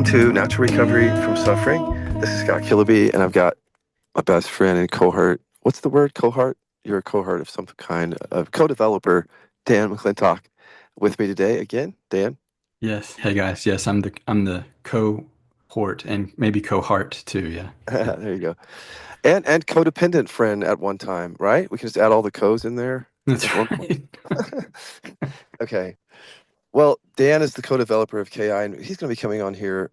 welcome to Natural Recovery from Suffering. This is Scott Kiloby, and I've got my best friend and cohort. What's the word, cohort? You're a cohort of some kind, a co-developer, Dan McLintock, with me today again. Dan? Yes. Hey guys. Yes, I'm the cohort and maybe cohort too. Yeah. Yeah. There you go. And codependent friend at one time, right? We can just add all the co's in there That's at one point. right. Okay. Well, Dan is the co-developer of KI, and he's going to be coming on here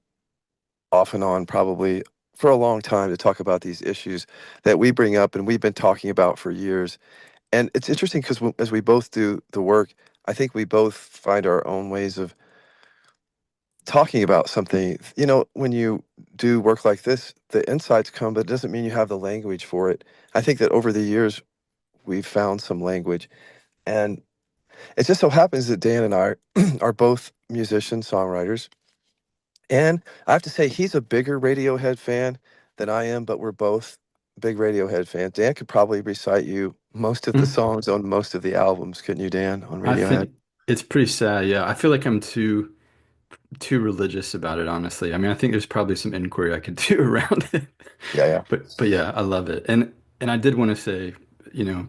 off and on probably for a long time to talk about these issues that we bring up and we've been talking about for years. And it's interesting because as we both do the work, I think we both find our own ways of talking about something. You know, when you do work like this, the insights come, but it doesn't mean you have the language for it. I think that over the years, we've found some language. And it just so happens that Dan and I are both musicians, songwriters. And I have to say, he's a bigger Radiohead fan than I am, but we're both big Radiohead fans. Dan could probably recite you most of the Mm. songs on most of the albums, couldn't you, Dan, on I Radiohead? think it's pretty sad. Yeah. I feel like I'm too religious about it, honestly. I mean, I think there's probably some inquiry I could do around it. Yeah, yeah. But yeah, I love it. And I did want to say, you know,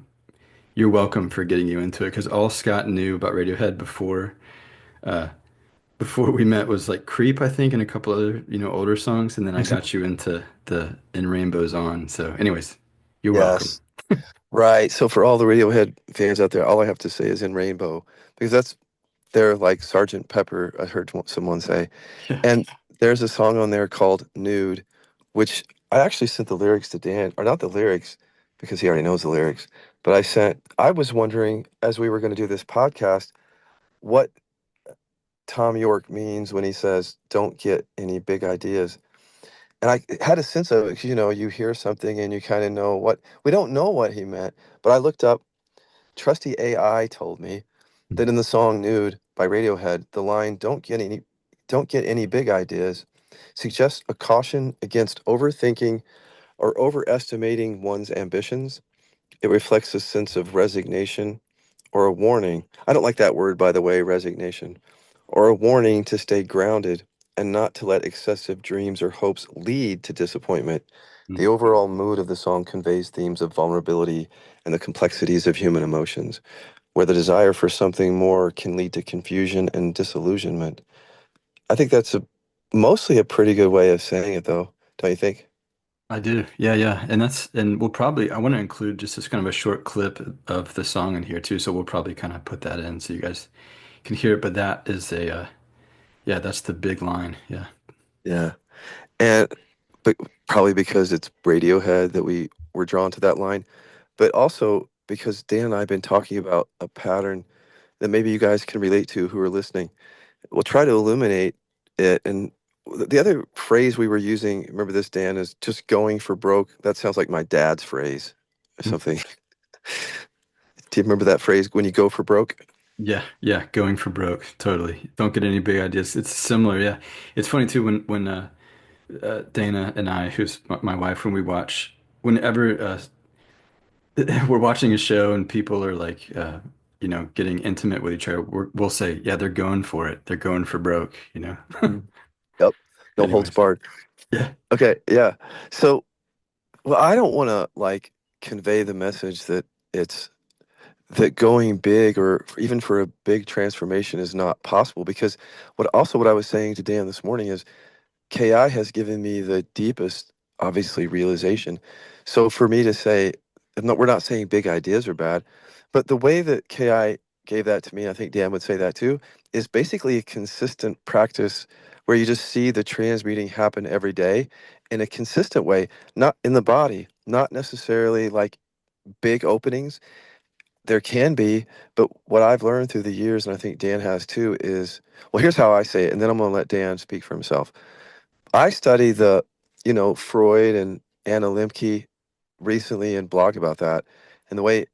you're welcome for getting you into it because all Scott knew about Radiohead uh before we met was like Creep, I think, and a couple other, older songs, and then I got you into the In Rainbows On. So anyways, you're welcome. Yes. Right. So for all the Radiohead fans out there, all I have to say is In Rainbow, because that's they're like Sergeant Pepper, I heard someone say. Yeah. And there's a song on there called Nude, which I actually sent the lyrics to Dan, or not the lyrics, because he already knows the lyrics, but I was wondering as we were going to do this podcast, what Tom York means when he says, don't get any big ideas. And I had a sense of it, 'cause, you hear something and you kind of know we don't know what he meant, but I looked up, trusty AI told me that in the song Nude by Radiohead, the line, don't get any big ideas, suggests a caution against overthinking or overestimating one's ambitions. It reflects a sense of resignation or a warning. I don't like that word, by the way, resignation, or a warning to stay grounded and not to let excessive dreams or hopes lead to disappointment. The Mm. overall mood of the song conveys themes of vulnerability and the complexities of human emotions, where the desire for something more can lead to confusion and disillusionment. I think that's mostly a pretty good way of saying it, though, don't you think? I do. Yeah, yeah. And we'll probably, I want to include just this kind of a short clip of the song in here too. So we'll probably kind of put that in so you guys can hear it. But that is yeah, that's the big line. Yeah. Yeah. And but probably because it's Radiohead that we were drawn to that line, but also because Dan and I have been talking about a pattern that maybe you guys can relate to who are listening. We'll try to illuminate it. And the other phrase we were using, remember this, Dan, is just going for broke. That sounds like my dad's phrase or Mm. something. Do you remember that phrase, when you go for broke? Yeah, yeah, going for broke. Totally. Don't get any big ideas. It's similar. Yeah. It's funny too when Dana and I, who's my wife, when we watch, whenever we're watching a show and people are like, getting intimate with each other, we'll say, yeah, they're going for it. They're going for broke, you know? Mhm. Yep. No holds Anyways. barred. Yeah. Okay. Yeah. So, well, I don't want to like convey the message that it's that going big or even for a big transformation is not possible, because what I was saying to Dan this morning is KI has given me the deepest, obviously, realization. So for me to say, no, we're not saying big ideas are bad, but the way that KI gave that to me, I think Dan would say that too, is basically a consistent practice where you just see the transmuting happen every day in a consistent way, not in the body, not necessarily like big openings. There can be, but what I've learned through the years, and I think Dan has too, is, well, here's how I say it, and then I'm going to let Dan speak for himself. I study Freud and Anna Lemke recently and blog about that. And the way,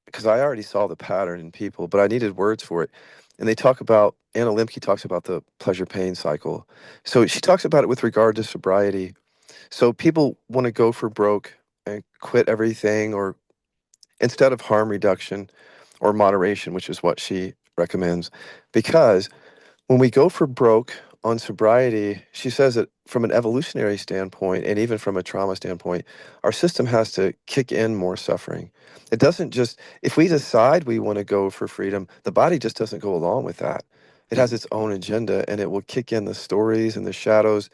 because I already saw the pattern in people, but I needed words for it. And Anna Lemke talks about the pleasure pain cycle. So she talks about it with regard to sobriety. So people want to go for broke and quit everything, or instead of harm reduction or moderation, which is what she recommends. Because when we go for broke on sobriety, she says that from an evolutionary standpoint and even from a trauma standpoint, our system has to kick in more suffering. It doesn't just, if we decide we want to go for freedom, the body just doesn't go along with that. It has its own agenda and it will kick in the stories and the shadows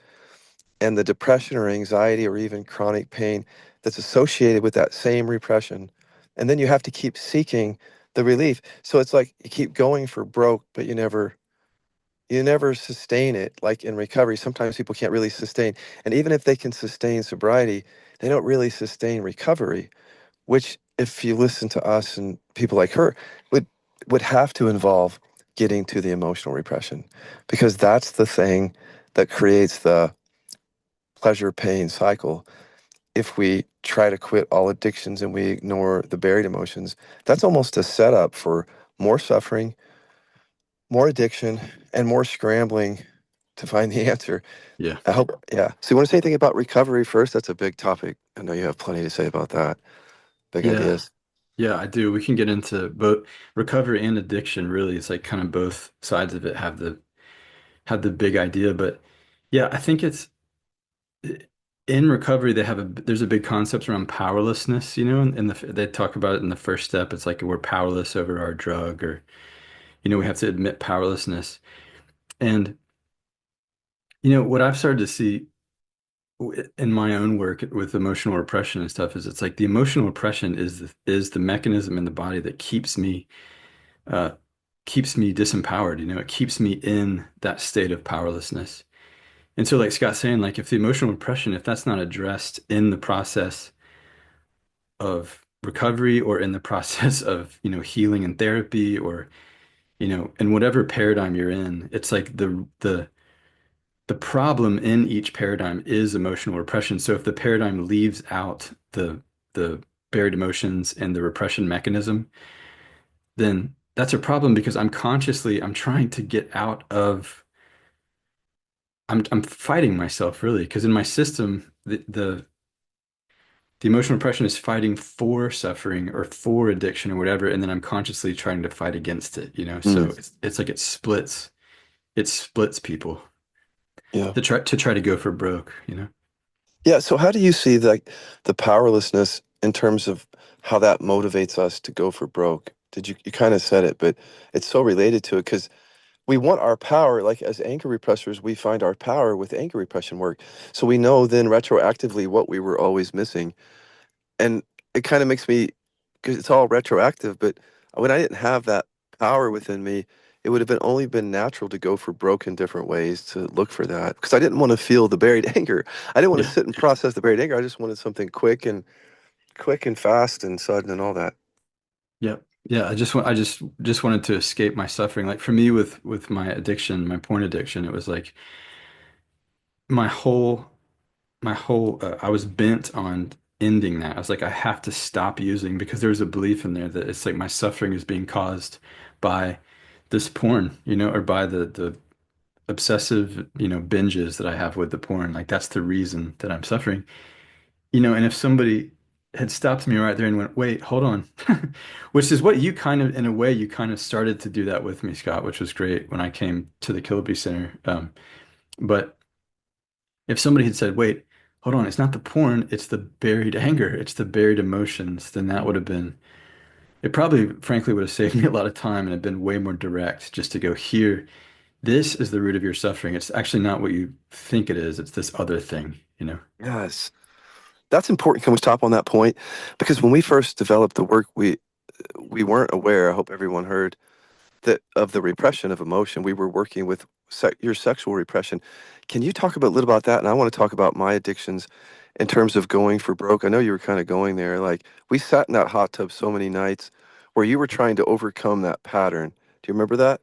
and the depression or anxiety or even chronic pain that's associated with that same repression. And then you have to keep seeking the relief. So it's like you keep going for broke, but you never sustain it. Like in recovery, sometimes people can't really sustain. And even if they can sustain sobriety, they don't really sustain recovery, which if you listen to us and people like her would would have to involve getting to the emotional repression because that's the thing that creates the pleasure pain cycle. If we try to quit all addictions and we ignore the buried emotions, that's almost a setup for more suffering, more addiction, and more scrambling to find the answer. Yeah. I hope, yeah. So you want to say anything about recovery first? That's a big topic. I know you have plenty to say about that. Big Yeah. ideas. Yeah, I do. We can get into both recovery and addiction, really. It's like kind of both sides of it have the big idea. But yeah, I think it's in recovery they have there's a big concept around powerlessness, you know, and they talk about it in the first step. It's like we're powerless over our drug or, you know, we have to admit powerlessness. And, you know, what I've started to see in my own work with emotional repression and stuff is it's like the emotional repression is the mechanism in the body that uh keeps me disempowered, you know, it keeps me in that state of powerlessness. And so like Scott's saying, like if the emotional repression, if that's not addressed in the process of recovery or in the process of, you know, healing and therapy or, you know, in whatever paradigm you're in, it's like the problem in each paradigm is emotional repression. So if the paradigm leaves out the buried emotions and the repression mechanism, then that's a problem because I'm trying to get out of I'm fighting myself really because in my system the emotional repression is fighting for suffering or for addiction or whatever, and then I'm consciously trying to fight against it, you know? So Mm, it's like it splits people yeah. to try to go for broke, you know? Yeah. So how do you see the powerlessness in terms of how that motivates us to go for broke? You kind of said it, but it's so related to it because we want our power, like as anger repressors, we find our power with anger repression work. So we know then retroactively what we were always missing. And it kind of makes me, because it's all retroactive, but when I didn't have that power within me, it would have been only been natural to go for broken different ways to look for that because I didn't want to feel the buried anger. I didn't want to Yeah. sit and process the buried anger. I just wanted something quick and fast and sudden and all that. Yeah. Yeah, I just wanted to escape my suffering. Like for me with my addiction, my porn addiction, it was like my whole I was bent on ending that. I was like I have to stop using because there was a belief in there that it's like my suffering is being caused by this porn, you know, or by the obsessive, you know, binges that I have with the porn. Like that's the reason that I'm suffering. You know, and if somebody had stopped me right there and went, wait, hold on, which is what you kind of, in a way, you kind of started to do that with me, Scott, which was great when I came to the Kiloby Center. But if somebody had said, wait, hold on, it's not the porn, it's the buried anger, it's the buried emotions, then that would have been, it probably, frankly, would have saved me a lot of time and have been way more direct just to go here. This is the root of your suffering. It's actually not what you think it is. It's this other thing, you know? Yes. That's important. Can we stop on that point? Because when we first developed the work, we weren't aware, I hope everyone heard, that of the repression of emotion. We were working with your sexual repression. Can you talk about a little about that? And I want to talk about my addictions in terms of going for broke. I know you were kind of going there. Like we sat in that hot tub so many nights where you were trying to overcome that pattern. Do you remember that?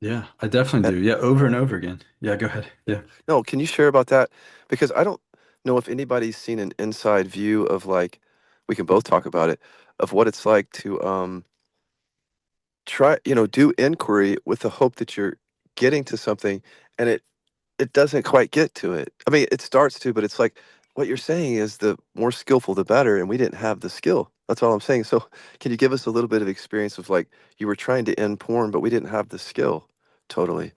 Yeah, I definitely And do. Yeah, over and over again. Yeah, go ahead. Yeah. no, can you share about that? Because I don't know if anybody's seen an inside view of like, we can both talk about it, of what it's like to try, do inquiry with the hope that you're getting to something and it doesn't quite get to it. I mean, it starts to, but it's like what you're saying is the more skillful, the better. And we didn't have the skill. That's all I'm saying. So, can you give us a little bit of experience of like you were trying to end porn, but we didn't have the skill? Totally.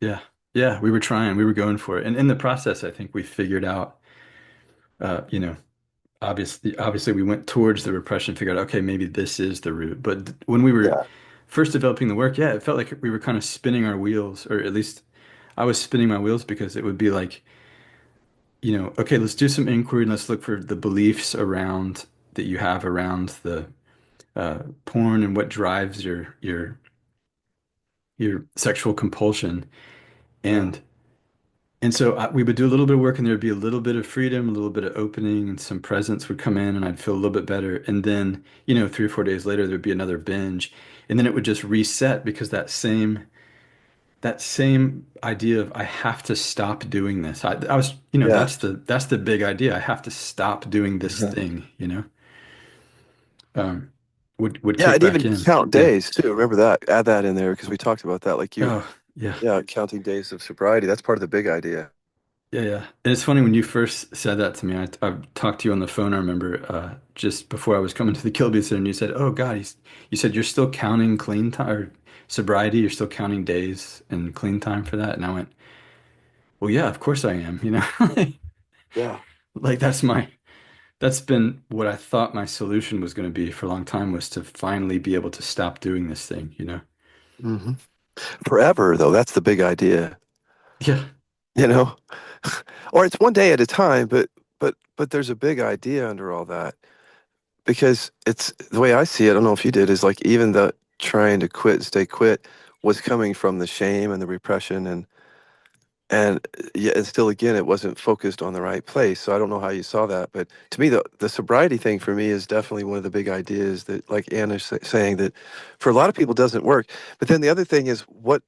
Yeah. Yeah, we were trying, we were going for it. And in the process, I think we figured out, you know, obviously we went towards the repression, figured out, okay, maybe this is the root. But when we were Yeah. first developing the work, yeah, it felt like we were kind of spinning our wheels, or at least I was spinning my wheels because it would be like, okay, let's do some inquiry and let's look for the beliefs around that you have around the porn and what drives your sexual compulsion. Yeah. And so we would do a little bit of work and there'd be a little bit of freedom, a little bit of opening, and some presence would come in and I'd feel a little bit better. And then, 3 or 4 days later, there'd be another binge. And then it would just reset because that same idea of I have to stop doing this. I was, Yeah. that's the big idea. I have to stop doing this Uh-huh. thing, um, would Yeah, kick and back even in. count Yeah. days too. Remember that. Add that in there because we talked about that. Like you, Oh, yeah. yeah, counting days of sobriety. That's part of the big idea. Yeah, yeah. And it's funny when you first said that to me, I talked to you on the phone, I remember, just before I was coming to the Kiloby Center, and you said, "Oh God," you said you're still counting clean time or sobriety, you're still counting days and clean time for that. And I went, "Well, yeah, of course I am." Yeah. Like that's been what I thought my solution was going to be for a long time was to finally be able to stop doing this thing. Hmm. Forever though. That's the big idea. Yeah. You know, or it's one day at a time. But there's a big idea under all that because it's the way I see it. I don't know if you did. Is like even the trying to quit and stay quit was coming from the shame and the repression and yeah, and still again, it wasn't focused on the right place. So I don't know how you saw that, but to me, the sobriety thing for me is definitely one of the big ideas that, like Anna's saying, that for a lot of people doesn't work. But then the other thing is, what?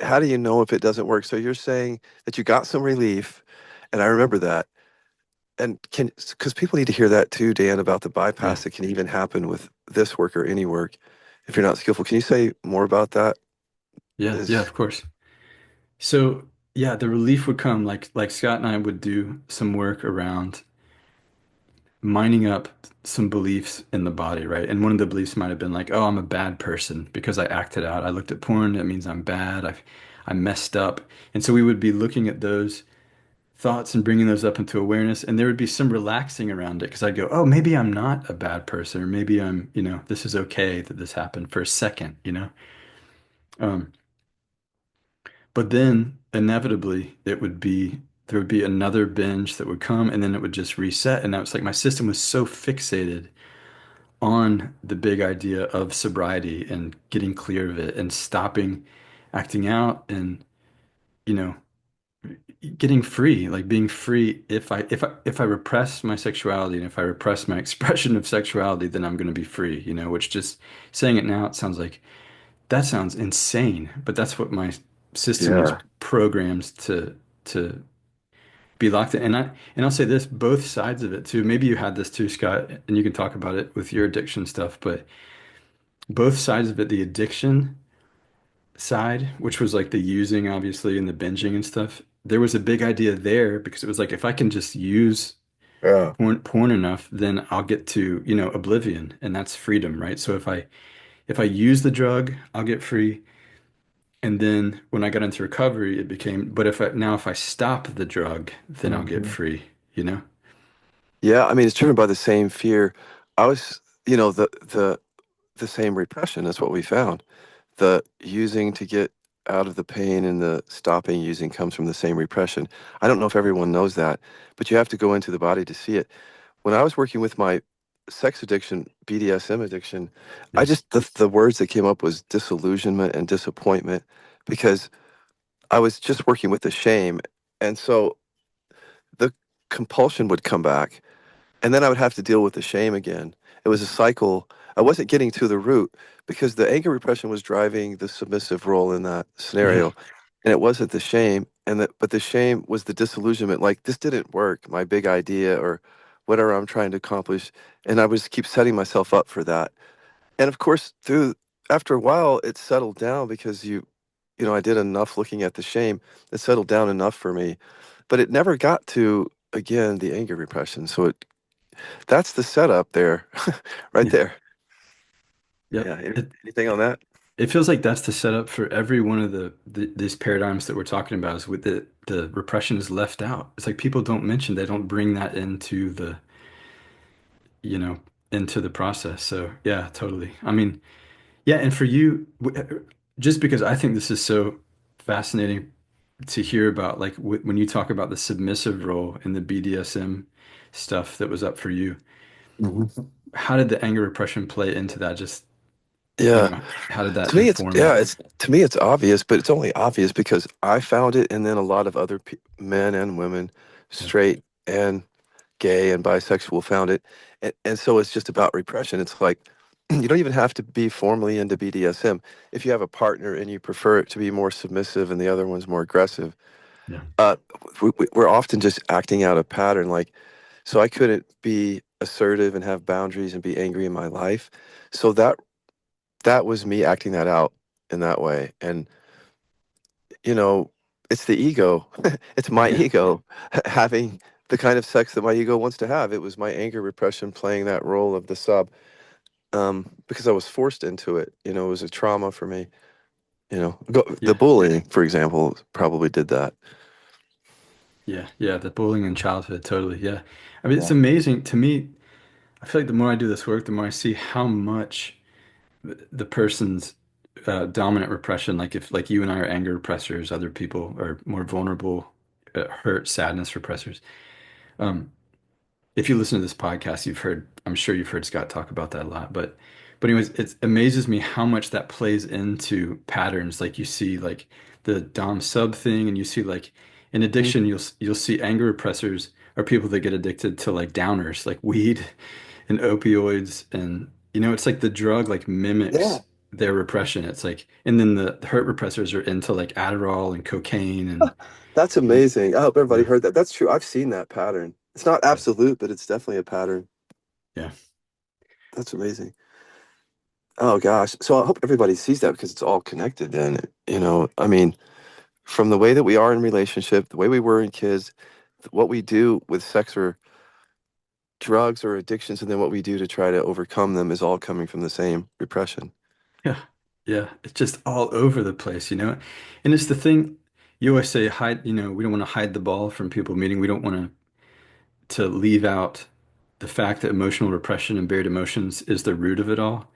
How do you know if it doesn't work? So you're saying that you got some relief, and I remember that. And can because people need to hear that too, Dan, about the Yeah. bypass that can even happen with this work or any work if you're not skillful. Can you say more about that? Yeah. Yeah, Is of course. So yeah, the relief would come like Scott and I would do some work around mining up some beliefs in the body, right? And one of the beliefs might have been like, oh, I'm a bad person because I acted out. I looked at porn. That means I'm bad. I messed up. And so we would be looking at those thoughts and bringing those up into awareness. And there would be some relaxing around it because I'd go, oh, maybe I'm not a bad person, or maybe this is okay that this happened for a second. Um, but then inevitably there would be another binge that would come and then it would just reset. And that was like my system was so fixated on the big idea of sobriety and getting clear of it and stopping acting out and you know getting free, like being free. If I repress my sexuality and if I repress my expression of sexuality, then I'm going to be free, which just saying it now, it sounds like that sounds insane, but that's what my system was yeah, programmed to be locked in. And I'll say this, both sides of it too. Maybe you had this too, Scott, and you can talk about it with your addiction stuff, but both sides of it, the addiction side, which was like the using obviously and the binging and stuff, there was a big idea there because it was like if I can just use yeah. porn enough, then I'll get to oblivion and that's freedom, right? So if I use the drug, I'll get free. And then when I got into recovery, it became, but if I stop the drug, then I'll get Mhm. free. Yeah, I mean, it's driven by the same fear. I was, the same repression is what we found. The using to get out of the pain and the stopping using comes from the same repression. I don't know if everyone knows that, but you have to go into the body to see it. When I was working with my sex addiction, BDSM addiction, I Yeah. just the words that came up was disillusionment and disappointment because I was just working with the shame. And so the compulsion would come back and then I would have to deal with the shame again. It was a cycle. I wasn't getting to the root because the anger repression was driving the submissive role in that Yeah. scenario, and it wasn't the shame. But the shame was the disillusionment. Like this didn't work. My big idea or whatever I'm trying to accomplish, and I was keep setting myself up for that. And of course, through after a while, it settled down because I did enough looking at the shame. It settled down enough for me, but it never got to again the anger repression. So that's the setup there, right Yeah. there. Yep. Yeah. Anything on that? it feels like that's the setup for every one of these paradigms that we're talking about is with the repression is left out. It's like people don't mention, they don't bring that into the, you know, into the process. So yeah, totally. I mean, yeah, and for you, just because I think this is so fascinating to hear about, like w when you talk about the submissive role in the BDSM stuff that was up for you, Mhm. how did the anger repression play into that? Just, Yeah. how did that To me, it's inform yeah, it? it's to me it's obvious, but it's only obvious because I found it, and then a lot of other pe men and women, Yeah, straight and gay and bisexual, found it, and so it's just about repression. It's like you don't even have to be formally into BDSM. If you have a partner and you prefer it to be more submissive and the other one's more aggressive, yeah, uh, we're often just acting out a pattern. Like, so I couldn't be assertive and have boundaries and be angry in my life. So that was me acting that out in that way. And, you know, it's the ego. It's my yeah, ego having the kind of sex that my ego wants to have. It was my anger repression playing that role of the sub, because I was forced into it. It was a trauma for me. The yeah, bullying, for example, probably did that. yeah, yeah. The bullying in childhood, totally. Yeah. I mean, it's Yeah. amazing to me. I feel like the more I do this work, the more I see how much the person's dominant repression, like if like you and I are anger repressors, other people are more vulnerable, hurt, sadness repressors. Um, if you listen to this podcast, I'm sure you've heard Scott talk about that a lot. But anyways, it amazes me how much that plays into patterns. Like you see like the dom sub thing, and you see like in Mhm. addiction, you'll see anger repressors are people that get addicted to like downers, like weed and opioids, and it's like the drug like Yeah. mimics their repression. It's like, and then the hurt repressors are into like Adderall and cocaine That's and amazing. I hope everybody yeah, heard that. That's true. I've seen that pattern. It's not yeah, absolute, but it's definitely a pattern. yeah, That's amazing. Oh gosh. So I hope everybody sees that because it's all connected then. I mean, from the way that we are in relationship, the way we were in kids, what we do with sex or drugs or addictions, and then what we do to try to overcome them is all coming from the same repression. yeah, yeah. It's just all over the place, you know? And it's the thing you always say, hide, we don't want to hide the ball from people, meaning we don't want to leave out the fact that emotional repression and buried emotions is the root of it all.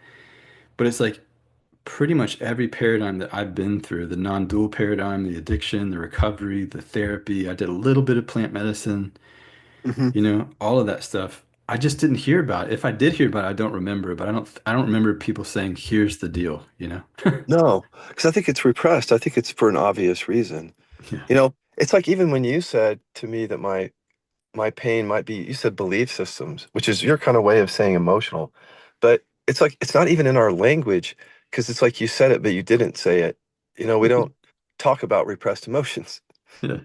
But it's like pretty much every paradigm that I've been through, the non-dual paradigm, the addiction, the recovery, the therapy, I did a little bit of plant medicine, Hmm. all of that stuff. I just didn't hear about it. If I did hear about it, I don't remember, but I don't remember people saying, "Here's the deal," you know? No, because I think it's repressed. I think it's for an obvious reason. Yeah. It's like even when you said to me that my pain might be, you said belief systems, which is your kind of way of saying emotional. But it's like it's not even in our language because it's like you said it, but you didn't say it. We don't talk about repressed emotions. Yeah.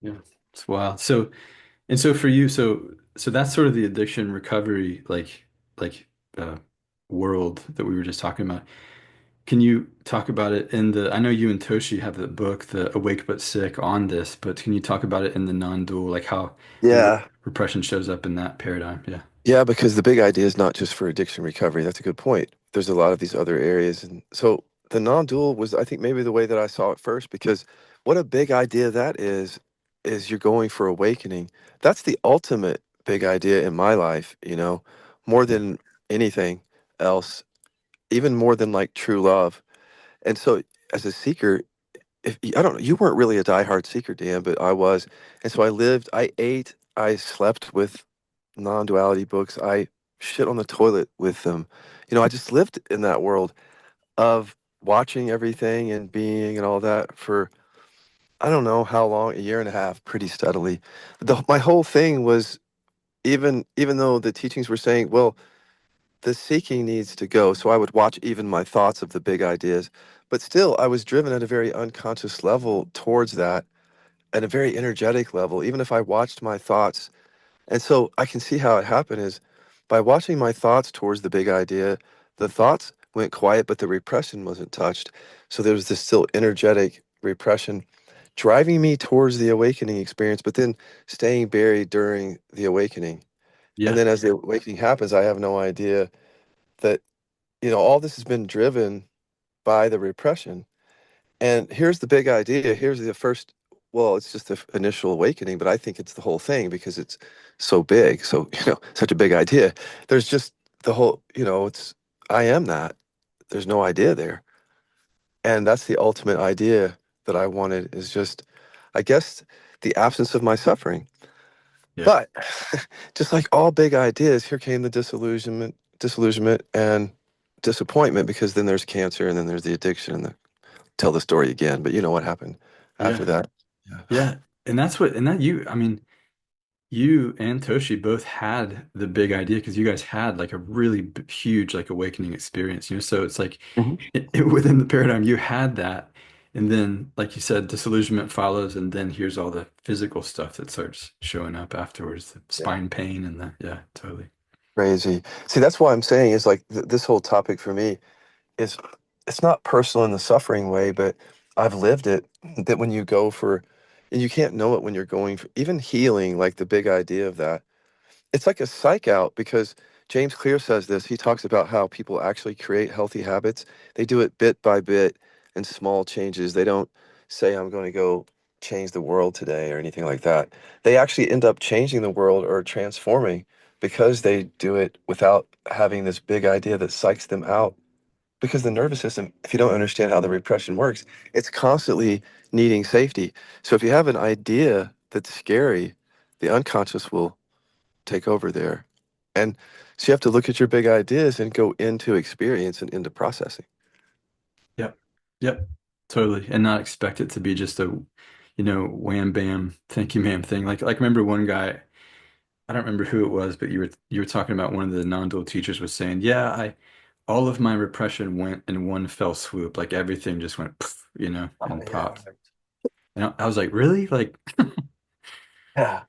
Yeah. It's wild. So for you, so that's sort of the addiction recovery like uh world that we were just talking about. Can you talk about it in I know you and Toshi have the book, The Awake But Sick, on this, but can you talk about it in the non-dual, like how Yeah. repression shows up in that paradigm? Yeah. Yeah, because the big idea is not just for addiction recovery. That's a good point. There's a lot of these other areas. And so the non-dual was, I think, maybe the way that I saw it first, because what a big idea that is you're going for awakening. That's the ultimate big idea in my life, more Yeah. than anything else, even more than like true love. And so as a seeker, if I don't know, you weren't really a diehard seeker, Dan, but I was. And so I ate, I slept with non-duality books. I shit on the toilet with them. I just lived in that world of watching everything and being and all that for I don't know how long, a year and a half, pretty steadily. My whole thing was even though the teachings were saying, well, the seeking needs to go. So I would watch even my thoughts of the big ideas. But still, I was driven at a very unconscious level towards that, at a very energetic level, even if I watched my thoughts. And so I can see how it happened is by watching my thoughts towards the big idea, the thoughts went quiet, but the repression wasn't touched. So there was this still energetic repression driving me towards the awakening experience, but then staying buried during the awakening. And Yeah. then as the awakening happens, I have no idea that all this has been driven by the repression. And here's the big idea. Here's the first, well, it's just the initial awakening, but I think it's the whole thing because it's so big. So, such a big idea. There's just the whole, it's, I am that. There's no idea there. And that's the ultimate idea that I wanted is just, I guess, the absence of my suffering. Yeah. But just like all big ideas, here came the disillusionment and disappointment because then there's cancer and then there's the addiction and tell the story again. But you know what happened after Yeah. that. Yeah. Yeah. And that's what, and that you, I mean, you and Toshi both had the big idea because you guys had like a really huge like awakening experience, so it's like Mhm. within the paradigm you had that, and then like you said, disillusionment follows, and then here's all the physical stuff that starts showing up afterwards, the Yeah. spine pain and the yeah, totally. Crazy. See, that's why I'm saying is like this whole topic for me is it's not personal in the suffering way, but I've lived it that when you go for, and you can't know it when you're going for even healing, like the big idea of that. It's like a psych out because James Clear says this. He talks about how people actually create healthy habits. They do it bit by bit and small changes. They don't say, I'm going to go change the world today or anything like that. They actually end up changing the world or transforming because they do it without having this big idea that psychs them out. Because the nervous system, if you don't understand how the repression works, it's constantly needing safety. So if you have an idea that's scary, the unconscious will take over there. And so you have to look at your big ideas and go into experience and into processing. Yep. Yep. Totally. And not expect it to be just a, wham bam, thank you, ma'am thing. Like remember one guy, I don't remember who it was, but you were talking about one of the non-dual teachers was saying, yeah, I all of my repression went in one fell swoop. Like everything just went, poof, Oh, and yeah. popped. And I was like, really? Like, Yeah.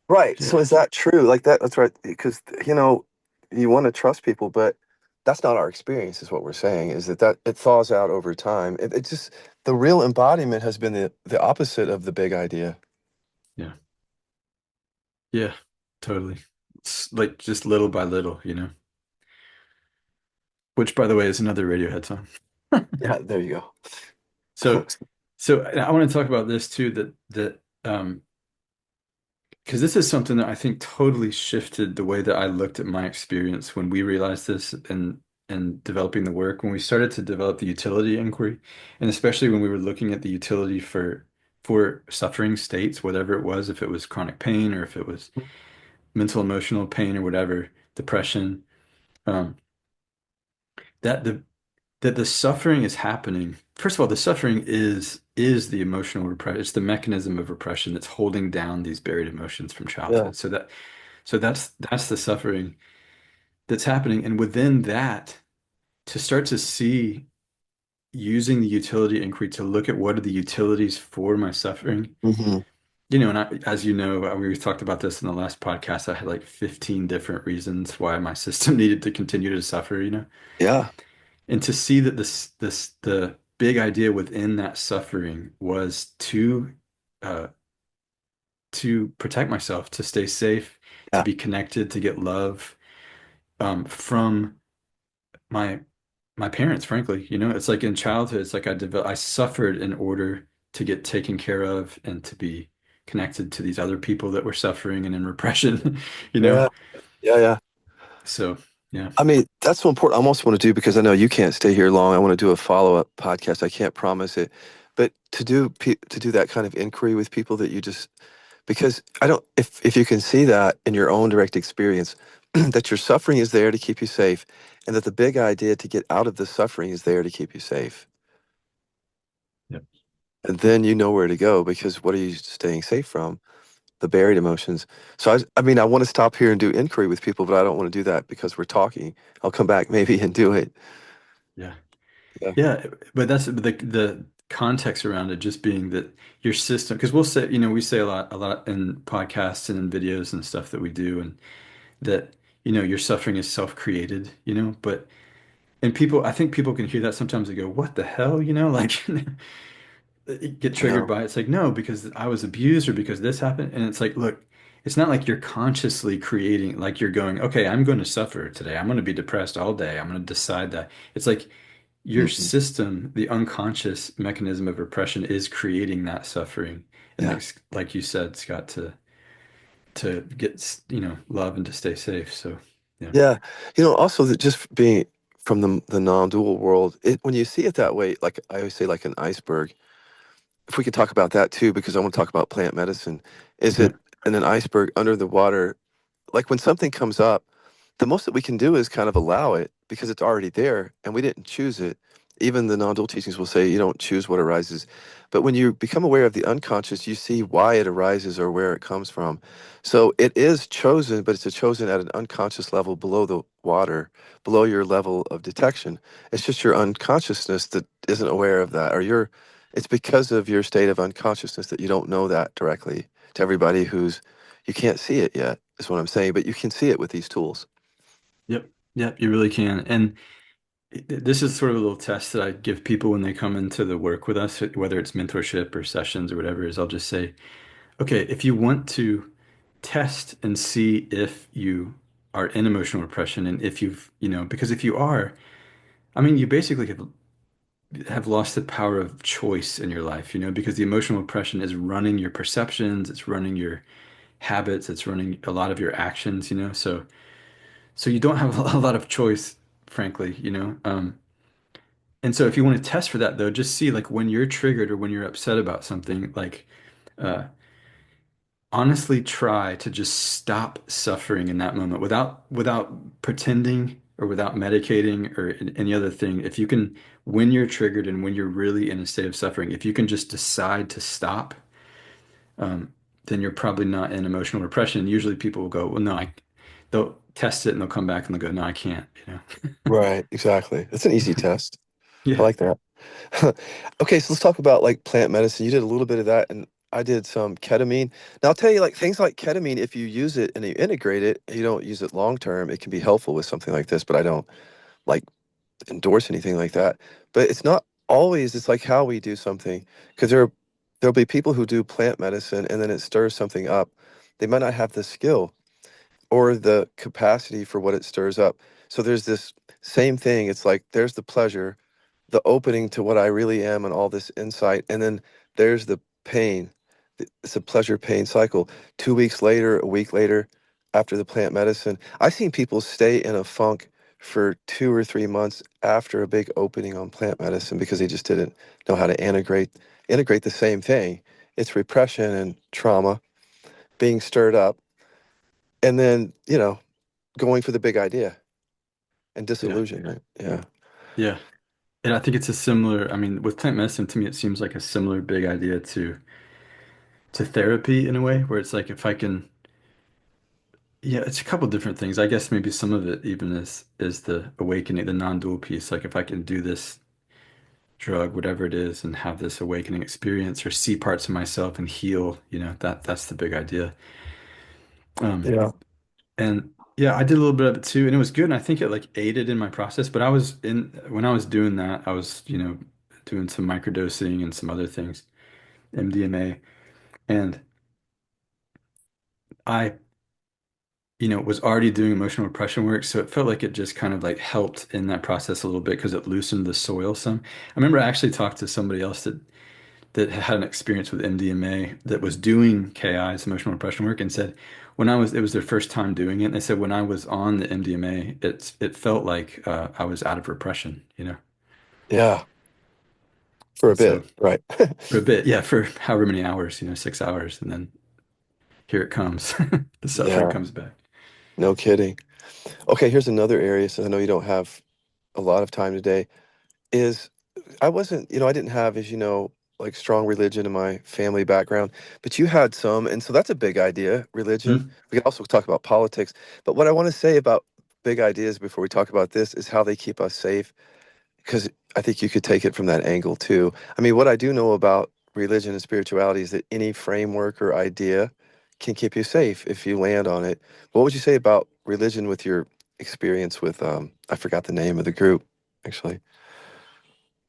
Right. So yeah, is that true? Like that, that's right. Because, you want to trust people, but that's not our experience, is what we're saying, is that it thaws out over time. It just, the real embodiment has been the opposite of the big idea. yeah, yeah, totally. It's like just little by little. Which, by the way, is another Radiohead song. Yeah, there you go. So, so I want to talk about this too, because this is something that I think totally shifted the way that I looked at my experience when we realized this and developing the work, when we started to develop the utility inquiry, and especially when we were looking at the utility for suffering states, whatever it was, if it was chronic pain or if it was mental emotional pain or whatever, depression, um, that the suffering is happening. First of all, the suffering is the emotional repression. It's the mechanism of repression that's holding down these buried emotions from Yeah. childhood. So that's the suffering that's happening. And within that, to start to see using the utility inquiry to look at what are the utilities for my suffering. Hmm. And as you know, we talked about this in the last podcast. I had like 15 different reasons why my system needed to continue to suffer. Yeah. And to see that the big idea within that suffering was uh to protect myself, to stay safe, to Yeah. be connected, to get love from my my parents, frankly. It's like in childhood, it's like I suffered in order to get taken care of and to be connected to these other people that were suffering and in repression, you know? Yeah. Yeah. Yeah. So yeah, I mean, that's so important. I almost want to do because I know you can't stay here long. I want to do a follow-up podcast. I can't promise it, but to do that kind of inquiry with people that you just because I don't if you can see that in your own direct experience that your suffering is there to keep you safe and that the big idea to get out of the suffering is there to keep you safe. yeah, And then you know where to go because what are you staying safe from? The buried emotions. So I mean, I want to stop here and do inquiry with people, but I don't want to do that because we're talking. I'll come back maybe and do it. yeah. Yeah. Yeah, but that's the context around it just being that your system, because we'll say, we say a lot in podcasts and in videos and stuff that we do, and that, your suffering is self-created, but and I think people can hear that sometimes they go, what the hell, like get I triggered know. by it. It's like, no, because I was abused or because this happened. And it's like, look, it's not like you're consciously creating, like you're going, okay, I'm going to suffer today. I'm going to be depressed all day. I'm going to decide that. It's like your Hmm. system, the unconscious mechanism of repression is creating that suffering. And Yeah. like you said, Scott, to get, love and to stay safe. So, yeah. Yeah. Also that just being from the non-dual world, when you see it that way, like I always say, like an iceberg, if we could talk about that too, because I want to talk about plant medicine, is Yeah. it in an iceberg under the water, like when something comes up, the most that we can do is kind of allow it because it's already there and we didn't choose it. Even the non-dual teachings will say you don't choose what arises. But when you become aware of the unconscious, you see why it arises or where it comes from. So it is chosen, but it's a chosen at an unconscious level below the water, below your level of detection. It's just your unconsciousness that isn't aware of that, or it's because of your state of unconsciousness that you don't know that directly to everybody you can't see it yet, is what I'm saying, but you can see it with these tools. Yep. Yep. You really can. And this is sort of a little test that I give people when they come into the work with us, whether it's mentorship or sessions or whatever, is I'll just say, okay, if you want to test and see if you are in emotional repression and if because if you are, I mean, you basically have lost the power of choice in your life, because the emotional repression is running your perceptions, it's running your habits, it's running a lot of your actions, so you don't have a lot of choice, frankly. And so if you want to test for that though, just see like when you're triggered or when you're upset about something, like uh, honestly try to just stop suffering in that moment without pretending or without medicating or any other thing. If you can, when you're triggered and when you're really in a state of suffering, if you can just decide to stop, um, then you're probably not in emotional repression. Usually people will go, well, no, they'll test it and they'll come back and they'll go, no, I can't. Right, exactly. That's an easy test. I Yeah. like that. Okay, so let's talk about like plant medicine. You did a little bit of that, and I did some ketamine. Now, I'll tell you, like things like ketamine, if you use it and you integrate it, you don't use it long term, it can be helpful with something like this, but I don't like endorse anything like that. But it's not always, it's like how we do something, because there'll be people who do plant medicine and then it stirs something up. They might not have the skill or the capacity for what it stirs up. So there's this same thing. It's like there's the pleasure, the opening to what I really am and all this insight. And then there's the pain. It's a pleasure pain cycle. 2 weeks later, a week later, after the plant medicine, I've seen people stay in a funk for 2 or 3 months after a big opening on plant medicine because they just didn't know how to integrate the same thing. It's repression and trauma being stirred up, and then, going for the big idea and Yeah. disillusionment. Yeah. Yeah. And I think it's a similar, I mean, with plant medicine, to me, it seems like a similar big idea to therapy in a way, where it's like if I can, yeah, it's a couple different things. I guess maybe some of it even is the awakening, the non-dual piece. Like if I can do this drug, whatever it is, and have this awakening experience or see parts of myself and heal, that's the big idea. Um, Yeah. and yeah, I did a little bit of it too, and it was good. And I think it like aided in my process. But when I was doing that, I was, doing some microdosing and some other things, MDMA, and I was already doing emotional repression work, so it felt like it just kind of like helped in that process a little bit because it loosened the soil some. I remember I actually talked to somebody else that had an experience with MDMA that was doing KI's emotional repression work and said it was their first time doing it. And they said when I was on the MDMA, it felt like I was out of repression. Yeah. For a And so bit. Right. for a bit, yeah, for however many hours, 6 hours, and then here it comes. The suffering Yeah. comes back. No kidding. Okay, here's another area, so I know you don't have a lot of time today, is I wasn't, I didn't have, as you know, like strong religion in my family background, but you had some, and so that's a big idea, religion. Hmm? We can also talk about politics, but what I want to say about big ideas before we talk about this is how they keep us safe, because I think you could take it from that angle too. I mean, what I do know about religion and spirituality is that any framework or idea can keep you safe if you land on it. What would you say about religion with your experience with, I forgot the name of the group, actually,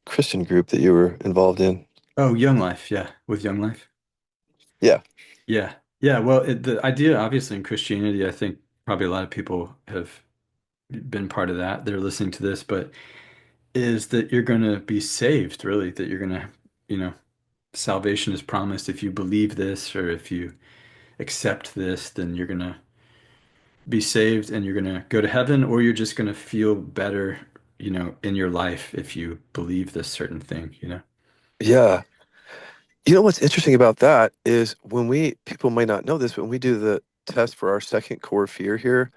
Christian group that you were involved in? Oh, Young Life, yeah, with Young Life. Yeah. Yeah. Yeah, well, the idea, obviously, in Christianity, I think probably a lot of people have been part of that. They're listening to this, but is that you're going to be saved, really, that you're going to, you know, salvation is promised if you believe this or if you accept this, then you're going to be saved and you're going to go to heaven, or you're just going to feel better, in your life if you believe this certain thing. Yeah. You know what's interesting about that is when we, people might not know this, but when we do the test for our second core fear here,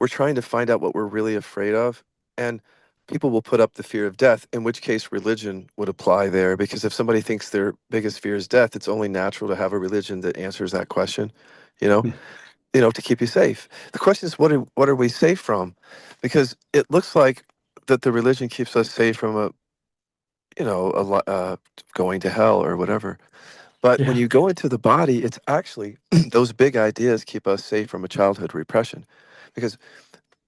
we're trying to find out what we're really afraid of. And people will put up the fear of death, in which case religion would apply there. Because if somebody thinks their biggest fear is death, it's only natural to have a religion that answers that question, you know, Yeah. to keep you safe. The question is, what are we safe from? Because it looks like that the religion keeps us safe from going to hell or whatever. But when Yeah. you go into the body, it's actually those big ideas keep us safe from a childhood repression. Because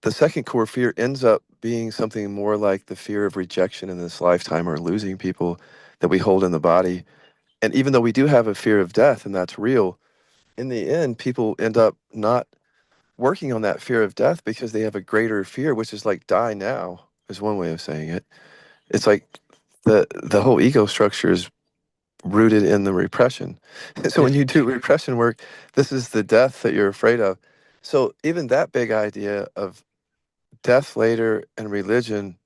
the second core fear ends up being something more like the fear of rejection in this lifetime or losing people that we hold in the body. And even though we do have a fear of death and that's real, in the end, people end up not working on that fear of death because they have a greater fear, which is like die now, is one way of saying it. It's like the whole ego structure is rooted in the repression. So when Yeah. you do repression work, this is the death that you're afraid of. So even that big idea of death later and religion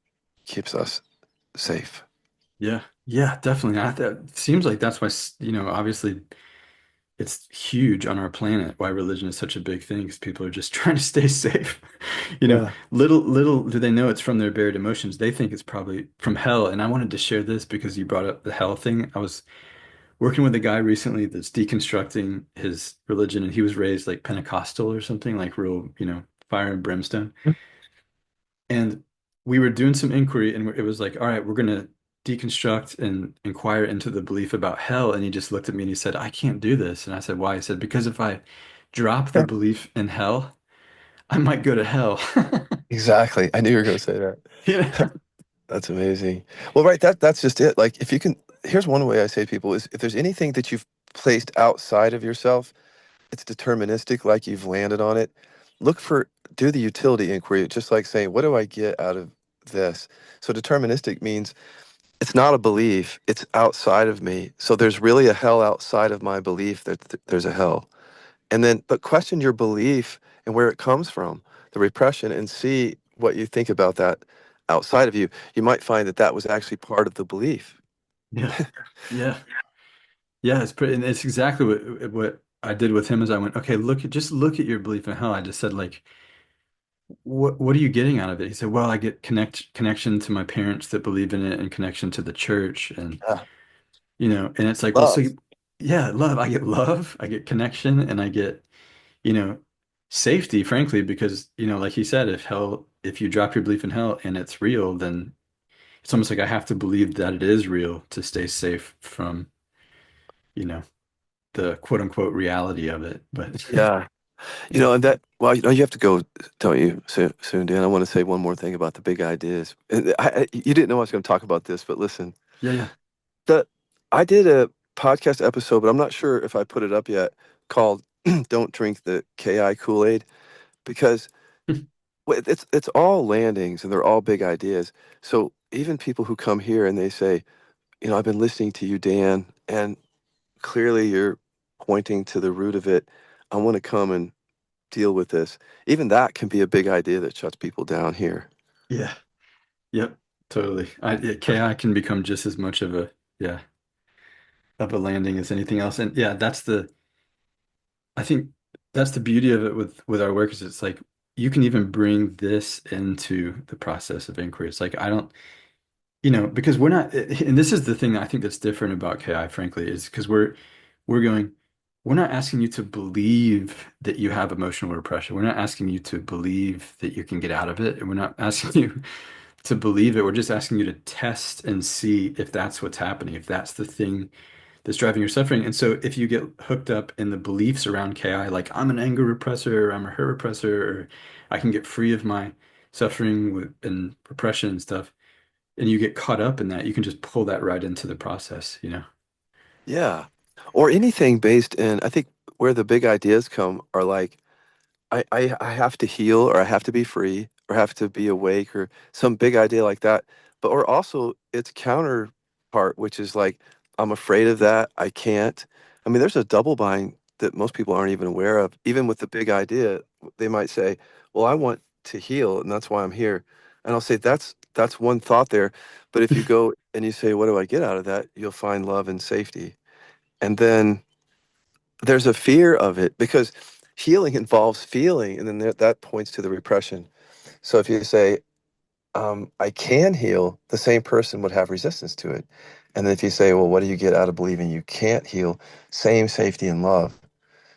keeps us safe. Yeah. Yeah, definitely. That seems like that's why, obviously it's huge on our planet why religion is such a big thing because people are just trying to stay safe. Yeah. Little do they know it's from their buried emotions. They think it's probably from hell. And I wanted to share this because you brought up the hell thing. I was working with a guy recently that's deconstructing his religion, and he was raised like Pentecostal or something, like real, fire and brimstone. And we were doing some inquiry, and it was like, all right, we're going to deconstruct and inquire into the belief about hell. And he just looked at me and he said, I can't do this. And I said, why? He said, because if I drop the Yeah. belief in hell, I might go to hell. Exactly. I knew you were going to say that. Yeah. That's amazing. Well, right, that's just it. Like if you can, here's one way I say to people is if there's anything that you've placed outside of yourself, it's deterministic, like you've landed on it. Look for, do the utility inquiry, just like saying, what do I get out of this? So deterministic means it's not a belief, it's outside of me. So there's really a hell outside of my belief that there's a hell. And then, but question your belief and where it comes from, the repression, and see what you think about that outside of you. You might find that that was actually part of the belief. Yeah. Yeah. Yeah. It's pretty, and it's exactly what I did with him is I went, okay, just look at your belief in hell. I just said, like, what are you getting out of it? He said, well, I get connection to my parents that believe in it and connection to the church and Yeah. and it's like, well, so Love. yeah, love, I get connection and I get, you know, safety, frankly, because, like he said, if you drop your belief in hell and it's real, then it's almost like I have to believe that it is real to stay safe from, you know, the quote unquote reality of it. But Yeah. yeah, And that, well, you have to go, don't you, soon, Dan? I want to say one more thing about the big ideas. And you didn't know I was going to talk about this, but listen, yeah, yeah. the I did a podcast episode, but I'm not sure if I put it up yet, called "Don't Drink the KI Kool-Aid," because it's all landings and they're all big ideas. So even people who come here and they say, I've been listening to you, Dan, and clearly you're pointing to the root of it. I want to come and deal with this. Even that can be a big idea that shuts people down here. Yeah. Yep, totally. KI can become just as much of yeah, of a landing as anything else. And yeah, I think that's the beauty of it with our work is it's like you can even bring this into the process of inquiry. It's like I don't, because we're not, and this is the thing that I think that's different about KI, frankly, is because we're going, we're not asking you to believe that you have emotional repression. We're not asking you to believe that you can get out of it, and we're not asking you to believe it. We're just asking you to test and see if that's what's happening, if that's the thing that's driving your suffering. And so if you get hooked up in the beliefs around KI, like I'm an anger repressor, or I'm a hurt repressor, or I can get free of my suffering and repression and stuff, and you get caught up in that, you can just pull that right into the process. Yeah. Or anything based in, I think where the big ideas come are like I have to heal or I have to be free or have to be awake or some big idea like that. But or also its counterpart, which is like I'm afraid of that. I can't. I mean, there's a double bind that most people aren't even aware of. Even with the big idea, they might say, "Well, I want to heal, and that's why I'm here." And I'll say that's one thought there. But if you go and you say, "What do I get out of that?" You'll find love and safety. And then there's a fear of it because healing involves feeling, and then that points to the repression. So if you say, I can heal, the same person would have resistance to it. And then if you say, well, what do you get out of believing you can't heal? Same safety and love.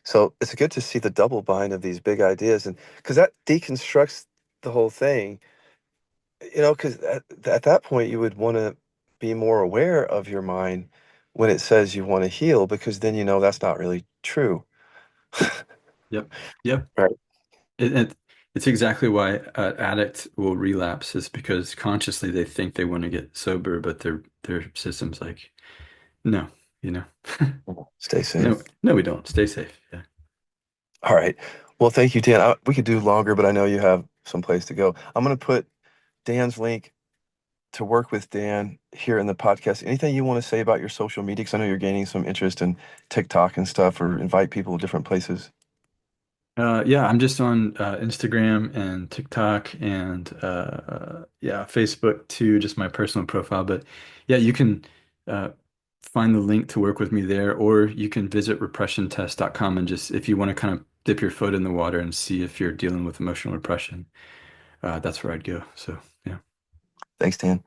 So it's good to see the double bind of these big ideas, and because that deconstructs the whole thing, because at that point you would want to be more aware of your mind when it says you want to heal, because then you know that's not really true. Yep. Yep. Right. It, it's exactly why an addict will relapse is because consciously they think they want to get sober, but their system's like, no, you know, Stay no, safe. no, we don't. Stay safe. Yeah. All right. Well, thank you, Dan. We could do longer, but I know you have some place to go. I'm going to put Dan's link to work with Dan here in the podcast. Anything you want to say about your social media? Because I know you're gaining some interest in TikTok and stuff, or invite people to different places. Yeah, I'm just on Instagram and TikTok and yeah, Facebook too, just my personal profile. But yeah, you can uh, find the link to work with me there, or you can visit repressiontest.com and just if you want to kind of dip your foot in the water and see if you're dealing with emotional repression, that's where I'd go. So yeah. Thanks, Dan.